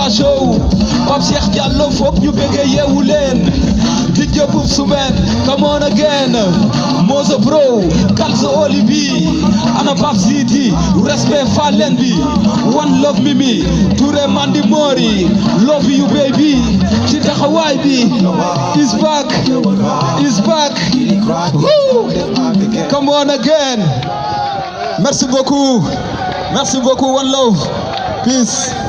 Papa Show Pape Cheikh Diallo foog ñu bëgg yeewu leen DJ Boub Souben come on again Mozo Bro Kalso Olivi ana Pape Ziti respect Fallen bi one love Mimi Touré Mandi Mori love you baby ci taxawaay bi is back Woo! Come on again merci beaucoup one love peace